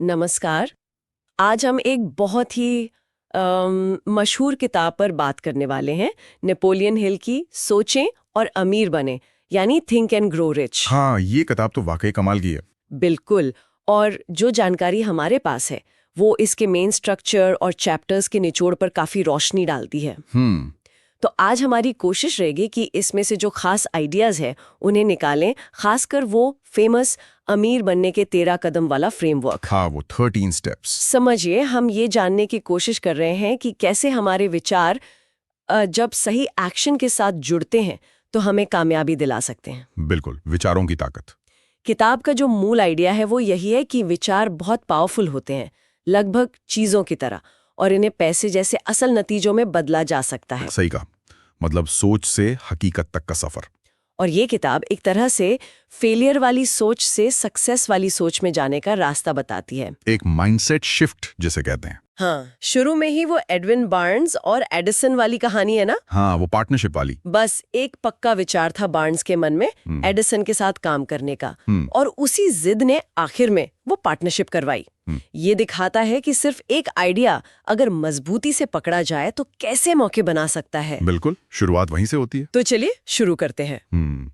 नमस्कार। आज हम एक बहुत ही मशहूर किताब पर बात करने वाले हैं, नेपोलियन हिल की सोचें और अमीर बने, यानी थिंक एंड ग्रो रिच। हाँ, ये किताब तो वाकई कमाल की है। बिल्कुल। और जो जानकारी हमारे पास है वो इसके मेन स्ट्रक्चर और चैप्टर्स के निचोड़ पर काफी रोशनी डालती है। तो आज हमारी कोशिश रहेगी कि इसमें से जो खास आइडियाज है उन्हें निकालें, खासकर वो फेमस अमीर बनने के 13 कदम वाला फ्रेमवर्क। हाँ, वो 13 स्टेप्स। समझिए, हम ये जानने की कोशिश कर रहे हैं कि कैसे हमारे विचार जब सही एक्शन के साथ जुड़ते हैं तो हमें कामयाबी दिला सकते हैं। बिल्कुल, विचारों की ताकत। किताब का जो मूल आइडिया है वो यही है कि विचार बहुत पावरफुल होते हैं, लगभग चीजों की तरह, और इन्हें पैसे जैसे असल नतीजों में बदला जा सकता है। सही कहा। मतलब सोच से हकीकत तक का सफर। और ये किताब एक तरह से फेलियर वाली सोच से सक्सेस वाली सोच में जाने का रास्ता बताती है। एक माइंडसेट शिफ्ट जिसे कहते हैं। हाँ, शुरू में ही वो एडविन बार्न्स और एडिसन वाली कहानी है ना। हाँ, वो पार्टनरशिप वाली। बस एक पक्का विचार था बार्न्स के मन में एडिसन के साथ काम करने का, और उसी जिद ने आखिर में वो पार्टनरशिप करवाई। ये दिखाता है कि सिर्फ एक आइडिया अगर मजबूती से पकड़ा जाए तो कैसे मौके बना सकता है। बिल्कुल, शुरुआत वहीं से होती है। तो चलिए शुरू करते हैं।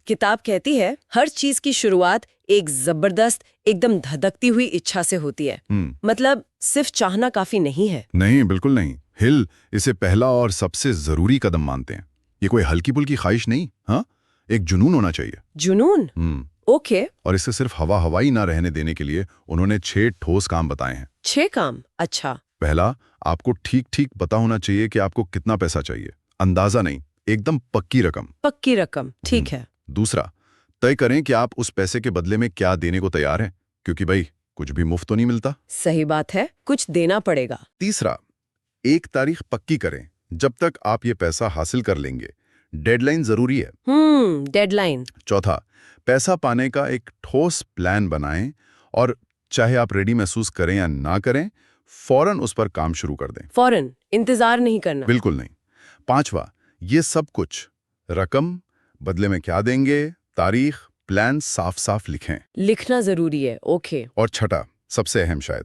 किताब कहती है हर चीज की शुरुआत एक जबरदस्त, एकदम धधकती हुई इच्छा से होती है। मतलब सिर्फ चाहना काफी नहीं है। नहीं, बिल्कुल नहीं। हिल इसे पहला और सबसे जरूरी कदम मानते हैं। ये कोई हल्की फुल्की ख्वाहिश नहीं, हाँ, एक जुनून होना चाहिए। जुनून? ओके। और इसे सिर्फ हवा हवाई ना रहने देने के लिए उन्होंने 6 ठोस काम बताए हैं। 6 काम? अच्छा। पहला, आपको ठीक ठीक पता होना चाहिए कि आपको कितना पैसा चाहिए। अंदाजा नहीं, एकदम पक्की रकम। पक्की रकम, ठीक है। दूसरा, तय करें कि आप उस पैसे के बदले में क्या देने को तैयार हैं, क्योंकि भाई कुछ भी मुफ्त तो नहीं मिलता। सही बात है, कुछ देना पड़ेगा। तीसरा, एक तारीख पक्की करें जब तक आप ये पैसा हासिल कर लेंगे। डेडलाइन जरूरी है। डेडलाइन। चौथा, पैसा पाने का एक ठोस प्लान बनाएं और चाहे आप रेडी महसूस करें या ना करें, फौरन उस पर काम शुरू कर दें। फौरन, इंतजार नहीं करना। बिल्कुल नहीं। पांचवा, ये सब कुछ, रकम, बदले में क्या देंगे, तारीख, प्लान साफ साफ लिखें। लिखना जरूरी है, ओके। और छठा, सबसे अहम शायद,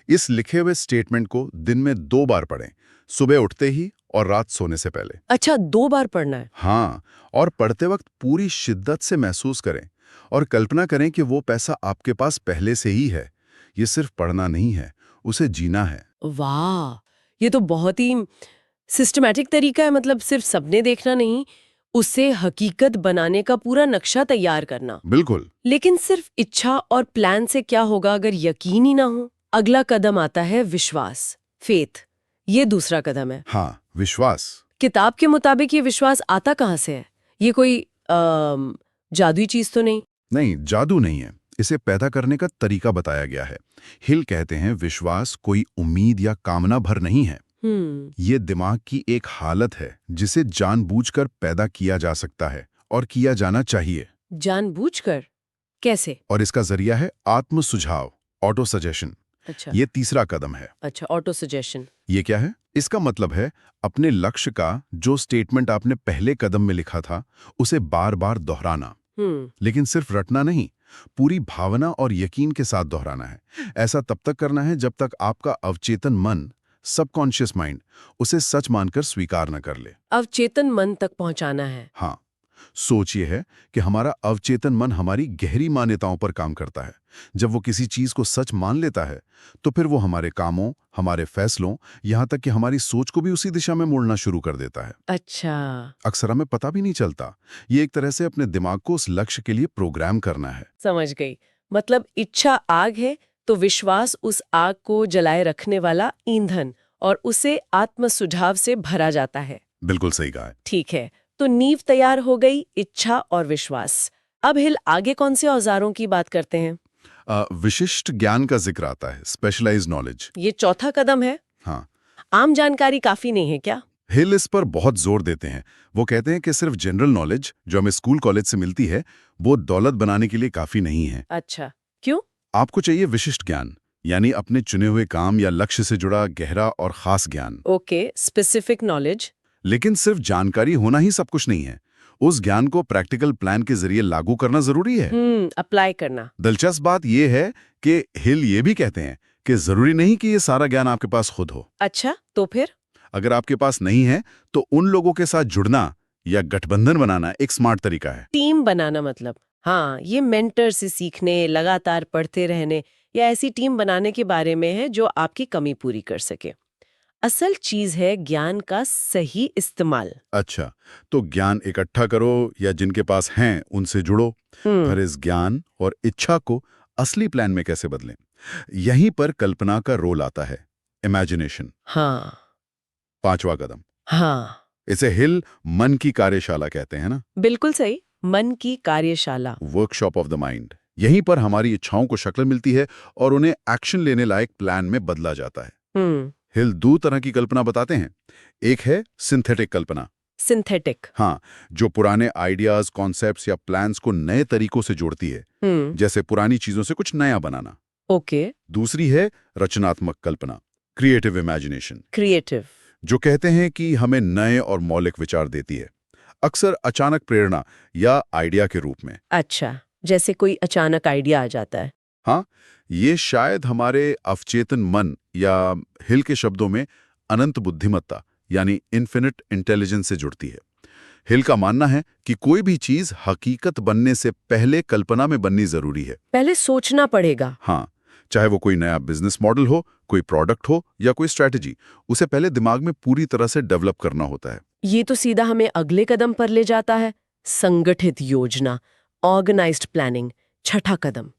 इस लिखे हुए स्टेटमेंट को दिन में 2 बार पढ़ें, सुबह उठते ही और रात सोने से पहले। अच्छा, 2 बार पढ़ना है? हाँ, और पढ़ते वक्त पूरी शिद्दत से महसूस करें और कल्पना करें कि वो पैसा आपके पास पहले से ही है। ये सिर्फ पढ़ना नहीं है, उसे जीना है। वाह, ये तो बहुत ही सिस्टमैटिक तरीका है। मतलब सिर्फ सपने देखना नहीं, उसे हकीकत बनाने का पूरा नक्शा तैयार करना। बिल्कुल। लेकिन सिर्फ इच्छा और प्लान से क्या होगा अगर यकीन ही ना हो? अगला कदम आता है विश्वास, फेथ। ये दूसरा कदम है। हाँ, विश्वास। किताब के मुताबिक ये विश्वास आता कहाँ से है? ये कोई जादुई चीज तो नहीं? नहीं, जादू नहीं है। इसे पैदा करने का तरीका बताया गया है। हिल कहते हैं विश्वास कोई उम्मीद या कामना भर नहीं है। ये दिमाग की एक हालत है जिसे जानबूझकर पैदा किया जा सकता है और किया जाना चाहिए। जानबूझकर? कैसे? और इसका जरिया है आत्म सुझाव, ऑटो सजेशन। अच्छा। ये तीसरा कदम है। अच्छा, ऑटो सजेशन। ये क्या है? इसका मतलब है अपने लक्ष्य का जो स्टेटमेंट आपने पहले कदम में लिखा था उसे बार बार दोहराना। लेकिन सिर्फ रटना नहीं, पूरी भावना और यकीन के साथ दोहराना है। ऐसा तब तक करना है जब तक आपका अवचेतन मन, सबकॉन्शियस माइंड, उसे सच मानकर स्वीकार न कर ले। अवचेतन मन तक पहुंचाना है। हाँ, सोच ये है कि हमारा अवचेतन मन हमारी गहरी मान्यताओं पर काम करता है। जब वो किसी चीज को सच मान लेता है तो फिर वो हमारे कामों, हमारे फैसलों, यहाँ तक कि हमारी सोच को भी उसी दिशा में मोड़ना शुरू कर देता है। अच्छा। अक्सर हमें पता भी नहीं चलता। ये एक तरह से अपने दिमाग को उस लक्ष्य के लिए प्रोग्राम करना है। समझ गई। मतलब इच्छा आग है तो विश्वास उस आग को जलाए रखने वाला ईंधन, और उसे आत्म सुझाव से भरा जाता है। बिल्कुल सही कहा है। ठीक है, तो नींव तैयार हो गई, इच्छा और विश्वास। अब हिल आगे कौन से औजारों की बात करते हैं? विशिष्ट ज्ञान का जिक्र आता है, स्पेशलाइज्ड नॉलेज। ये चौथा कदम है। हाँ। आम जानकारी काफी नहीं है क्या? हिल इस पर बहुत जोर देते हैं। वो कहते हैं कि सिर्फ जनरल नॉलेज जो हमें स्कूल कॉलेज से मिलती है वो दौलत बनाने के लिए काफी नहीं है। अच्छा, क्यों? आपको चाहिए विशिष्ट ज्ञान, यानी अपने चुने हुए काम या लक्ष्य से जुड़ा गहरा और खास ज्ञान। Okay, specific knowledge. लेकिन सिर्फ जानकारी होना ही सब कुछ नहीं है। उस ज्ञान को प्रैक्टिकल प्लान के जरिए लागू करना जरूरी है। अप्लाई करना। दिलचस्प बात यह है कि हिल ये भी कहते हैं कि जरूरी नहीं कि ये सारा ज्ञान आपके पास खुद हो। अच्छा, तो फिर? अगर आपके पास नहीं है तो उन लोगों के साथ जुड़ना या गठबंधन बनाना एक स्मार्ट तरीका है। टीम बनाना मतलब? हाँ, ये मेंटर से सीखने, लगातार पढ़ते रहने या ऐसी टीम बनाने के बारे में है जो आपकी कमी पूरी कर सके। असल चीज है ज्ञान का सही इस्तेमाल। अच्छा, तो ज्ञान इकट्ठा करो या जिनके पास हैं उनसे जुड़ो, पर इस ज्ञान और इच्छा को असली प्लान में कैसे बदलें? यहीं पर कल्पना का रोल आता है, इमेजिनेशन। हाँ। 5वां कदम। हाँ, इसे हिल मन की कार्यशाला कहते हैं ना, बिल्कुल सही। मन की कार्यशाला। Workshop of the mind. यहीं पर हमारी इच्छाओं को शक्ल मिलती है और उन्हें एक्शन लेने लायक प्लान में बदला जाता है। हम्म। हिल दो तरह की कल्पना बताते हैं। एक है सिंथेटिक कल्पना। सिंथेटिक। हाँ, जो पुराने आइडियाज, कॉन्सेप्ट्स या प्लान्स को नए तरीकों से जोड़ती है, जैसे पुरानी चीजों से कुछ नया बनाना। ओके। दूसरी है रचनात्मक कल्पना, क्रिएटिव इमेजिनेशन, क्रिएटिव। जो कहते हैं कि हमें नए और मौलिक विचार देती है, अक्सर अचानक प्रेरणा या आइडिया के रूप में। अच्छा, जैसे कोई अचानक आइडिया आ जाता है। हाँ, ये शायद हमारे अवचेतन मन या हिल के शब्दों में अनंत बुद्धिमत्ता यानी इन्फिनिट इंटेलिजेंस से जुड़ती है। हिल का मानना है कि कोई भी चीज हकीकत बनने से पहले कल्पना में बननी जरूरी है। पहले सोचना पड़ेगा। हाँ, चाहे वो कोई नया बिजनेस मॉडल हो, कोई प्रोडक्ट हो या कोई स्ट्रैटेजी, उसे पहले दिमाग में पूरी तरह से डेवलप करना होता है। ये तो सीधा हमें अगले कदम पर ले जाता है। संगठित योजना, ऑर्गेनाइज्ड प्लानिंग, छठा कदम।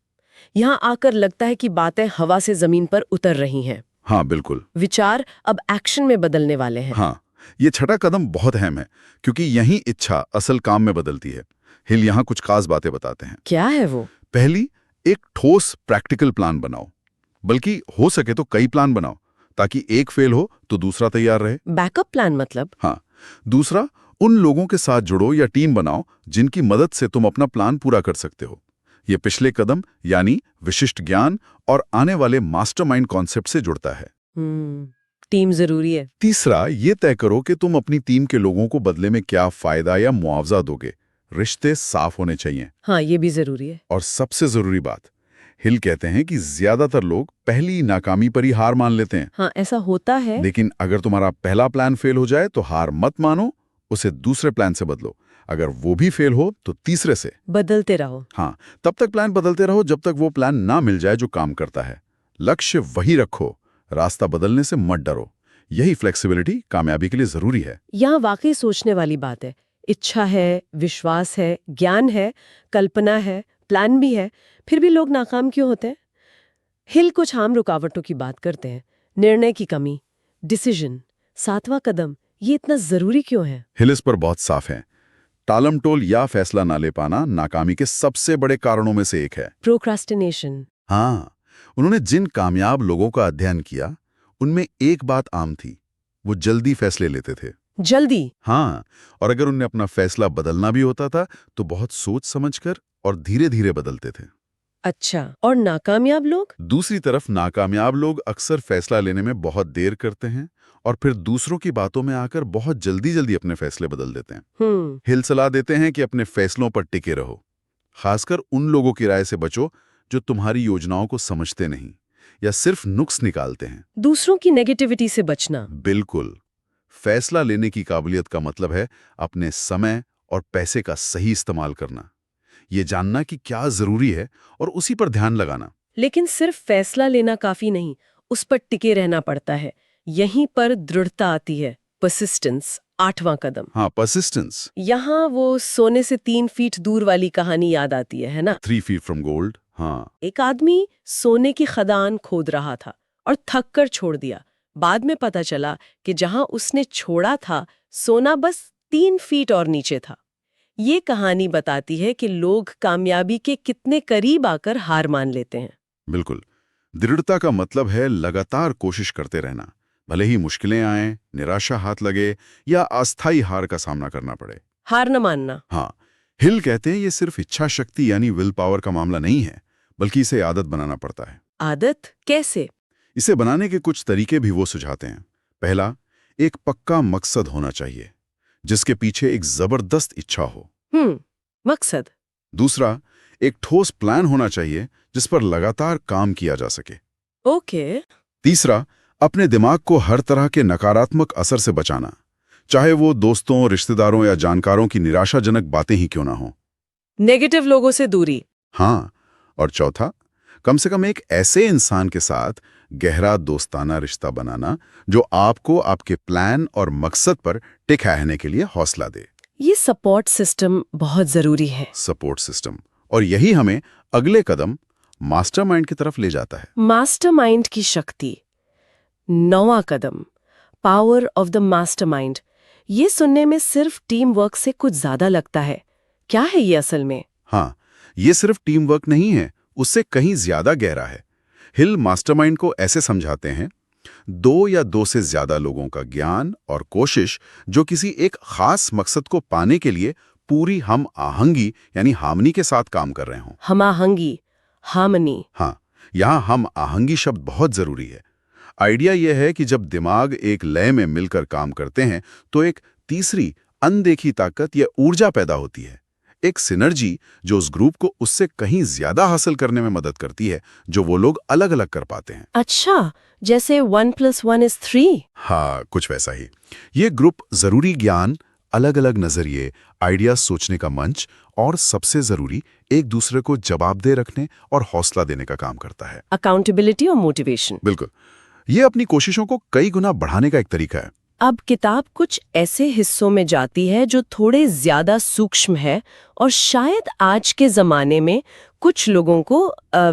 यहाँ आकर लगता है कि बातें हवा से जमीन पर उतर रही हैं। हाँ, बिल्कुल। विचार अब एक्शन में बदलने वाले हैं। हाँ, ये छठा कदम बहुत अहम है, क्योंकि यही इच्छा असल काम में बदलती है। हिल यहाँ कुछ खास बातें बताते हैं। क्या है वो? पहली, एक ठोस प्रैक्टिकल प्लान बनाओ, बल्कि हो सके तो कई प्लान बनाओ, ताकि एक फेल हो तो दूसरा तैयार रहे। बैकअप प्लान मतलब? हाँ। दूसरा, उन लोगों के साथ जुड़ो या टीम बनाओ जिनकी मदद से तुम अपना प्लान पूरा कर सकते हो। ये पिछले कदम यानी विशिष्ट ज्ञान और आने वाले मास्टरमाइंड कॉन्सेप्ट से जुड़ता है। टीम जरूरी है। तीसरा, ये तय करो कि तुम अपनी टीम के लोगों को बदले में क्या फायदा या मुआवजा दोगे। रिश्ते साफ होने चाहिए। हाँ, ये भी जरूरी है। और सबसे जरूरी बात, हिल कहते हैं कि ज्यादातर लोग पहली नाकामी पर ही हार मान लेते हैं। हाँ, ऐसा होता है। लेकिन अगर तुम्हारा पहला प्लान फेल हो जाए तो हार मत मानो, उसे दूसरे प्लान से बदलो। अगर वो भी फेल हो तो तीसरे से। बदलते रहो। हाँ, तब तक प्लान बदलते रहो जब तक वो प्लान ना मिल जाए जो काम करता है। लक्ष्य वही रखो, रास्ता बदलने से मत डरो। यही फ्लेक्सिबिलिटी कामयाबी के लिए जरूरी है। यहाँ वाकई सोचने वाली बात है। इच्छा है, विश्वास है, ज्ञान है, कल्पना है, प्लान भी है, फिर भी लोग नाकाम क्यों होते हैं? हिल कुछ आम रुकावटों की बात करते हैं। निर्णय की कमी, डिसीजन, 7वां कदम, ये इतना जरूरी क्यों है? हिल इस पर बहुत साफ है। टालमटोल या फैसला ना ले पाना नाकामी के सबसे बड़े कारणों में से एक है। प्रोक्रास्टिनेशन। हाँ, उन्होंने जिन कामयाब लोगों का अध्ययन किया, उनमें एक बात आम थी, वो जल्दी फैसले लेते थे। जल्दी? हाँ, और अगर उन्हें अपना फैसला बदलना भी होता था तो बहुत सोच समझकर और धीरे धीरे बदलते थे। अच्छा, और नाकामयाब लोग? दूसरी तरफ नाकामयाब लोग अक्सर फैसला लेने में बहुत देर करते हैं और फिर दूसरों की बातों में आकर बहुत जल्दी जल्दी अपने फैसले बदल देते हैं। हिल सलाह देते हैं कि अपने फैसलों पर टिके रहो। खासकर उन लोगों की राय से बचो जो तुम्हारी योजनाओं को समझते नहीं या सिर्फ नुक्स निकालते हैं। दूसरों की नेगेटिविटी से बचना। बिल्कुल। फैसला लेने की काबिलियत का मतलब है अपने समय और पैसे का सही इस्तेमाल करना, ये जानना कि क्या जरूरी है और उसी पर ध्यान लगाना। लेकिन सिर्फ फैसला लेना काफी नहीं, उस पर टिके रहना पड़ता है। यहीं पर दृढ़ता आती है, परसिस्टेंस, 8वां कदम। हाँ, परसिस्टेंस। यहाँ वो सोने से 3 फीट दूर वाली कहानी याद आती है ना? 3 feet from gold। हाँ। एक आदमी सोने की खदान खोद रहा था और थक कर छोड़ दिया। बाद में पता चला कि जहां उसने छोड़ा था, सोना बस 3 फीट और नीचे था। ये कहानी बताती है कि लोग कामयाबी के कितने करीब आकर हार मान लेते हैं। बिल्कुल। दृढ़ता का मतलब है लगातार कोशिश करते रहना, भले ही मुश्किलें आएं, निराशा हाथ लगे या अस्थायी हार का सामना करना पड़े। हार न मानना। हाँ, हिल कहते हैं ये सिर्फ इच्छा शक्ति यानी विल पावर का मामला नहीं है, बल्कि इसे आदत बनाना पड़ता है। आदत कैसे? इसे बनाने के कुछ तरीके भी वो सुझाते हैं। पहला, एक पक्का मकसद होना चाहिए जिसके पीछे एक जबरदस्त इच्छा हो। मकसद। दूसरा, एक ठोस प्लान होना चाहिए जिस पर लगातार काम किया जा सके। ओके। तीसरा, अपने दिमाग को हर तरह के नकारात्मक असर से बचाना, चाहे वो दोस्तों, रिश्तेदारों या जानकारों की निराशाजनक बातें ही क्यों ना हों। नेगेटिव लोगों से दूरी। हाँ, और चौथा, कम से कम एक ऐसे इंसान के साथ गहरा दोस्ताना रिश्ता बनाना जो आपको आपके प्लान और मकसद पर टिके रहने के लिए हौसला दे। ये सपोर्ट सिस्टम बहुत जरूरी है। सपोर्ट सिस्टम, और यही हमें अगले कदम मास्टरमाइंड की तरफ ले जाता है। मास्टरमाइंड की शक्ति। 9वां कदम, पावर ऑफ द मास्टरमाइंड। ये सुनने में सिर्फ टीम वर्क से कुछ ज्यादा लगता है। क्या है ये असल में? हाँ, ये सिर्फ टीम वर्क नहीं है, उससे कहीं ज्यादा गहरा है। हिल मास्टरमाइंड को ऐसे समझाते हैं, 2 या 2 से ज्यादा लोगों का ज्ञान और कोशिश जो किसी एक खास मकसद को पाने के लिए पूरी हम आहंगी यानी हार्मनी के साथ काम कर रहे हों। हम आहंगी, हार्मनी। हाँ, यहाँ हम आहंगी शब्द बहुत जरूरी है। आइडिया यह है कि जब दिमाग एक लय में मिलकर काम करते हैं तो एक तीसरी अनदेखी ताकत या ऊर्जा पैदा होती है, एक सिनर्जी जो उस ग्रुप को उससे कहीं ज्यादा हासिल करने में मदद करती है जो वो लोग अलग अलग कर पाते हैं। अच्छा, जैसे 1 + 1 = 3। हाँ, कुछ वैसा ही। ये ग्रुप जरूरी ज्ञान, अलग अलग नजरिए, आइडियाज सोचने का मंच और सबसे जरूरी एक दूसरे को जवाबदेह रखने और हौसला देने का काम करता है। अकाउंटेबिलिटी और मोटिवेशन। बिल्कुल, ये अपनी कोशिशों को कई गुना बढ़ाने का एक तरीका है। अब किताब कुछ ऐसे हिस्सों में जाती है जो थोड़े ज्यादा सूक्ष्म है और शायद आज के जमाने में कुछ लोगों को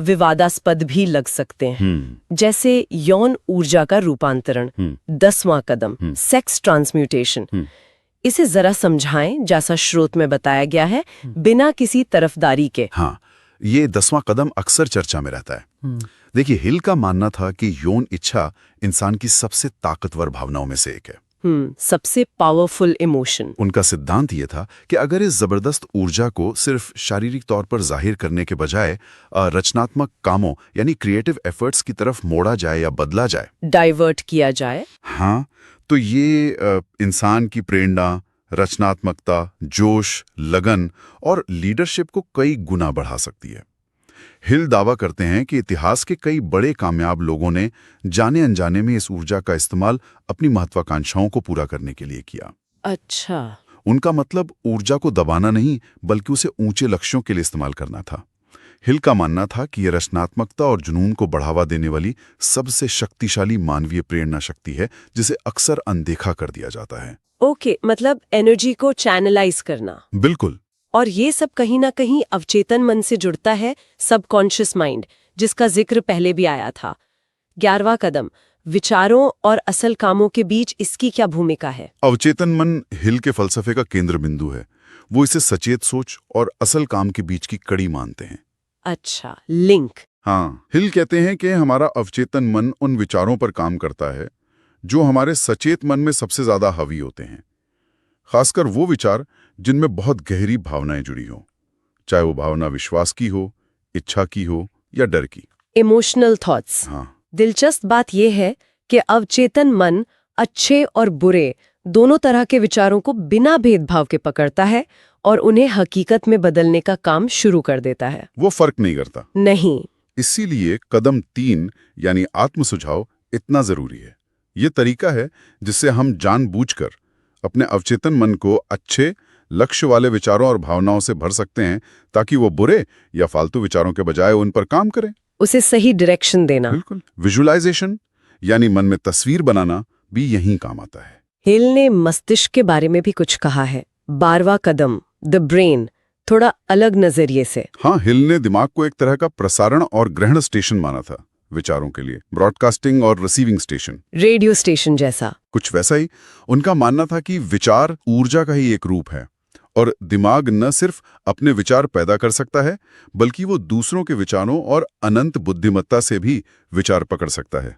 विवादास्पद भी लग सकते हैं। जैसे यौन ऊर्जा का रूपांतरण। 10वां कदम, सेक्स ट्रांसम्यूटेशन। इसे जरा समझाएं, जैसा स्रोत में बताया गया है, बिना किसी तरफदारी के। हाँ, ये 10वां कदम अक्सर चर्चा में रहता है। देखिए, हिल का मानना था कि यौन इच्छा इंसान की सबसे ताकतवर भावनाओं में से एक है। सबसे पावरफुल इमोशन। उनका सिद्धांत ये था कि अगर इस जबरदस्त ऊर्जा को सिर्फ शारीरिक तौर पर जाहिर करने के बजाय रचनात्मक कामों यानी क्रिएटिव एफर्ट्स की तरफ मोड़ा जाए या बदला जाए, डाइवर्ट किया जाए, हाँ, तो ये इंसान की प्रेरणा, रचनात्मकता, जोश, लगन और लीडरशिप को कई गुना बढ़ा सकती है। हिल दावा करते हैं कि इतिहास के कई बड़े कामयाब लोगों ने जाने अनजाने में इस ऊर्जा का इस्तेमाल अपनी महत्वाकांक्षाओं को पूरा करने के लिए किया। अच्छा। उनका मतलब ऊर्जा को दबाना नहीं, बल्कि उसे ऊंचे लक्ष्यों के लिए इस्तेमाल करना था। हिल का मानना था कि यह रचनात्मकता और जुनून को बढ़ावा देने वाली सबसे शक्तिशाली मानवीय प्रेरणा शक्ति है, जिसे अक्सर अनदेखा कर दिया जाता है। ओके, मतलब एनर्जी को चैनलाइज करना। बिल्कुल। और ये सब कहीं ना कहीं अवचेतन मन से जुड़ता है, सबकॉन्शियस माइंड, जिसका जिक्र पहले भी आया था। 11वां कदम, विचारों और असल कामों के बीच इसकी क्या भूमिका है? अवचेतन मन हिल के फलसफे का केंद्र बिंदु है। वो इसे सचेत सोच और असल काम के बीच की कड़ी मानते हैं। अच्छा, लिंक। हाँ, हिल कहते हैं कि हमारा अवचेतन मन उन विचारों पर काम करता है जो हमारे सचेत मन में सबसे ज्यादा हावी होते हैं, खासकर वो विचार जिनमें बहुत गहरी भावनाएं जुड़ी हों, चाहे वो भावना विश्वास की हो, इच्छा की हो या डर की। Emotional thoughts. हाँ, दिलचस्प बात यह है कि अवचेतन मन अच्छे और बुरे दोनों तरह के विचारों को बिना भेदभाव के पकड़ता है और उन्हें हकीकत में बदलने का काम शुरू कर देता है। वो फर्क नहीं करता। नहीं। इसीलिए कदम 3 यानी आत्म सुझाव इतना जरूरी है। ये तरीका है जिससे हम जानबूझकर अपने अवचेतन मन को अच्छे लक्ष्य वाले विचारों और भावनाओं से भर सकते हैं, ताकि वो बुरे या फालतू विचारों के बजाय उन पर काम करें। उसे सही डायरेक्शन देना। बिल्कुल। विजुअलाइजेशन यानी मन में तस्वीर बनाना भी यही काम आता है। हिल ने मस्तिष्क के बारे में भी कुछ कहा है। 12वां कदम, द ब्रेन, थोड़ा अलग नजरिए से। हाँ, हिल ने दिमाग को एक तरह का प्रसारण और ग्रहण स्टेशन माना था विचारों के लिए, ब्रॉडकास्टिंग और रिसीविंग स्टेशन, रेडियो स्टेशन जैसा। कुछ वैसा ही। उनका मानना था कि विचार ऊर्जा का ही एक रूप है और दिमाग न सिर्फ अपने विचार पैदा कर सकता है, बल्कि वो दूसरों के विचारों और अनंत बुद्धिमत्ता से भी विचार पकड़ सकता है।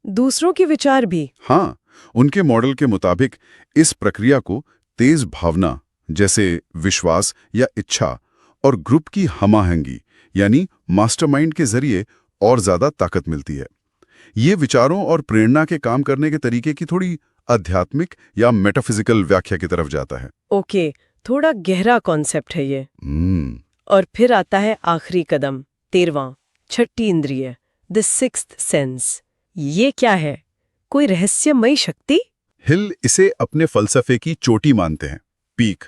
दूसरों के विचार भी? हाँ, उनके मॉडल के मुताबिक इस प्रक्रिया को तेज भावना जैसे विश्वास या इच्छा और ग्रुप की हमाहंगी यानी मास्टरमाइंड के जरिए और ज्यादा ताकत मिलती है। ये विचारों और प्रेरणा के काम करने के तरीके की थोड़ी आध्यात्मिक या मेटाफिजिकल व्याख्या की तरफ जाता है। ओके, थोड़ा गहरा कॉन्सेप्ट है ये। और फिर आता है आखिरी कदम, 13वां, छठी इंद्रिय, द सिक्स्थ सेंस, ये क्या है? कोई रहस्यमयी शक्ति? हिल इसे अपने फलसफे की चोटी मानते हैं, पीक।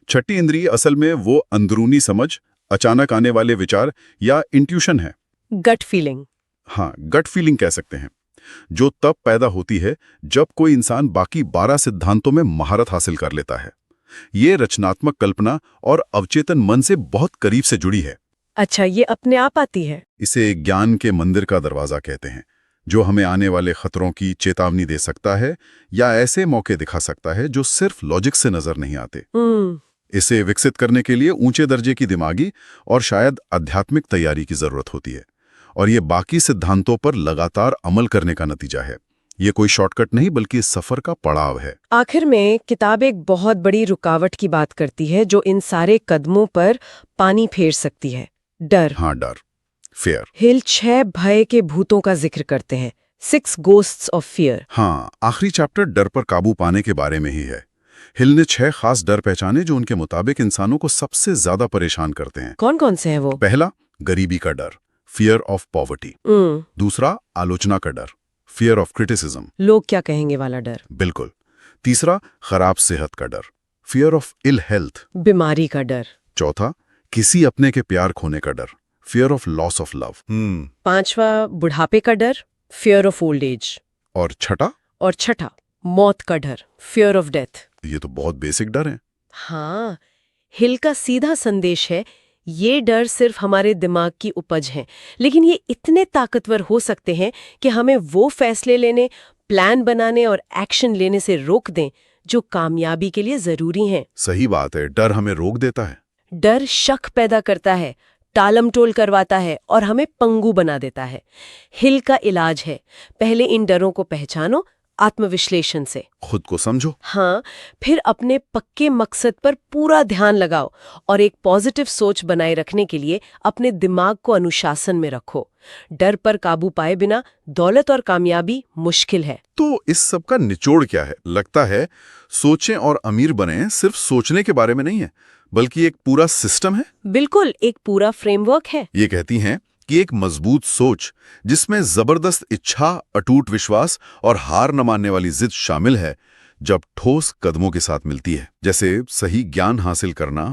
छठी इंद्रिय असल में वो अंदरूनी समझ, अचानक आने वाले विचार या इंट्यूशन है। Gut feeling. हाँ, गट फीलिंग कह सकते हैं, जो तब पैदा होती है जब कोई इंसान बाकी 12 सिद्धांतों में महारत हासिल कर लेता है। ये रचनात्मक कल्पना और अवचेतन मन से बहुत करीब से जुड़ी है। अच्छा, ये अपने आप आती है? इसे ज्ञान के मंदिर का दरवाजा कहते हैं, जो हमें आने वाले खतरों की चेतावनी दे सकता है या ऐसे मौके दिखा सकता है जो सिर्फ लॉजिक से नजर नहीं आते। इसे विकसित करने के लिए ऊंचे दर्जे की दिमागी और शायद आध्यात्मिक तैयारी की जरूरत होती है, और ये बाकी सिद्धांतों पर लगातार अमल करने का नतीजा है। ये कोई शॉर्टकट नहीं, बल्कि सफर का पड़ाव है। आखिर में किताब एक बहुत बड़ी रुकावट की बात करती है जो इन सारे कदमों पर पानी फेर सकती है, डर। हाँ, डर, फेयर। हिल 6 भय के भूतों का जिक्र करते हैं, 6 ghosts of fear। हाँ, आखिरी चैप्टर डर पर काबू पाने के बारे में ही है। हिल ने 6 खास डर पहचाने जो उनके मुताबिक इंसानों को सबसे ज्यादा परेशान करते हैं। कौन कौन से हैं वो? पहला, गरीबी का डर, फियर ऑफ पॉवर्टी। दूसरा, आलोचना का डर, फियर ऑफ क्रिटिसिज्म, लोग क्या कहेंगे वाला डर। बिल्कुल। तीसरा, खराब सेहत का डर, फियर ऑफ इल हेल्थ, बीमारी का डर। चौथा, किसी अपने के प्यार खोने का डर, fear of loss of love. पांचवा, बुढ़ापे का डर, फियर ऑफ ओल्ड एज। और छठा, मौत का डर, फियर ऑफ डेथ। ये तो बहुत बेसिक डर है। हाँ, हिल का सीधा संदेश है, ये डर सिर्फ हमारे दिमाग की उपज है, लेकिन ये इतने ताकतवर हो सकते हैं कि हमें वो फैसले लेने, प्लान बनाने और एक्शन लेने से रोक दें जो कामयाबी के लिए जरूरी हैं। सही बात है, डर हमें रोक देता है। डर शक पैदा करता है, टालमटोल करवाता है और हमें पंगु बना देता है। हिल का इलाज है, पहले इन डरों को पहचानो, आत्मविश्लेषण से खुद को समझो। हाँ, फिर अपने पक्के मकसद पर पूरा ध्यान लगाओ और एक पॉजिटिव सोच बनाए रखने के लिए अपने दिमाग को अनुशासन में रखो। डर पर काबू पाए बिना दौलत और कामयाबी मुश्किल है। तो इस सब का निचोड़ क्या है? लगता है सोचें और अमीर बने सिर्फ सोचने के बारे में नहीं है, बल्कि एक पूरा सिस्टम है। बिल्कुल, एक पूरा फ्रेमवर्क है। ये कहती हैं कि एक मजबूत सोच जिसमें जबरदस्त इच्छा, अटूट विश्वास और हार न मानने वाली जिद शामिल है, जब ठोस कदमों के साथ मिलती है, जैसे सही ज्ञान हासिल करना,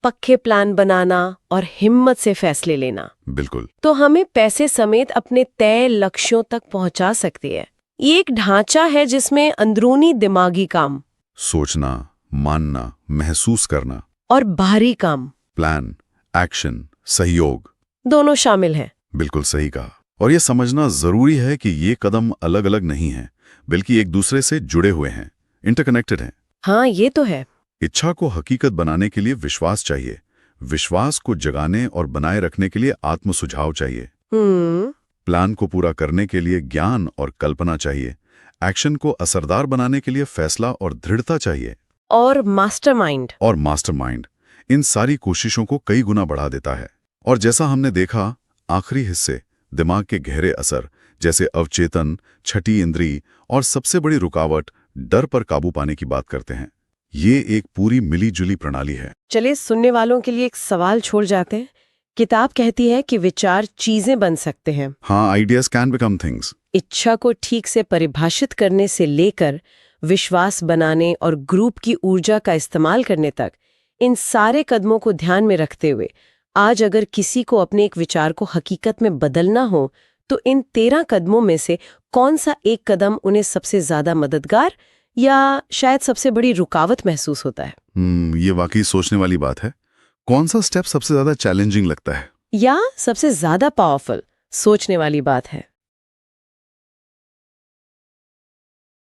पक्के प्लान बनाना और हिम्मत से फैसले लेना, बिल्कुल, तो हमें पैसे समेत अपने तय लक्ष्यों तक पहुंचा सकती है। ये एक ढांचा है जिसमें अंदरूनी दिमागी काम, सोचना, मानना, महसूस करना, और बाहरी काम, प्लान, एक्शन, सहयोग, दोनों शामिल हैं। बिल्कुल सही कहा। और ये समझना जरूरी है कि ये कदम अलग अलग नहीं हैं, बल्कि एक दूसरे से जुड़े हुए हैं, इंटरकनेक्टेड हैं। हाँ, ये तो है। इच्छा को हकीकत बनाने के लिए विश्वास चाहिए, विश्वास को जगाने और बनाए रखने के लिए आत्म सुझाव चाहिए, प्लान को पूरा करने के लिए ज्ञान और कल्पना चाहिए, एक्शन को असरदार बनाने के लिए फैसला और दृढ़ता चाहिए, और मास्टरमाइंड इन सारी कोशिशों को कई गुना बढ़ा देता है। और जैसा हमने देखा, आखिरी हिस्से दिमाग के गहरे असर जैसे अवचेतन, छठी इंद्री और सबसे बड़ी रुकावट डर पर काबू पाने की बात करते हैं। ये एक पूरी मिली जुली प्रणाली है। चलिए, सुनने वालों के लिए एक सवाल छोड़ जाते हैं। किताब कहती है कि विचार चीजें बन सकते हैं। हाँ, आइडियाज कैन बिकम थिंग्स। इच्छा को ठीक से परिभाषित करने से लेकर विश्वास बनाने और ग्रुप की ऊर्जा का इस्तेमाल करने तक, इन सारे कदमों को ध्यान में रखते हुए आज अगर किसी को अपने एक विचार को हकीकत में बदलना हो, तो इन 13 कदमों में से कौन सा एक कदम उन्हें सबसे ज्यादा मददगार या शायद सबसे बड़ी रुकावट महसूस होता है? ये वाकई सोचने वाली बात है। कौन सा स्टेप सबसे ज्यादा चैलेंजिंग लगता है या सबसे ज्यादा पावरफुल? सोचने वाली बात है।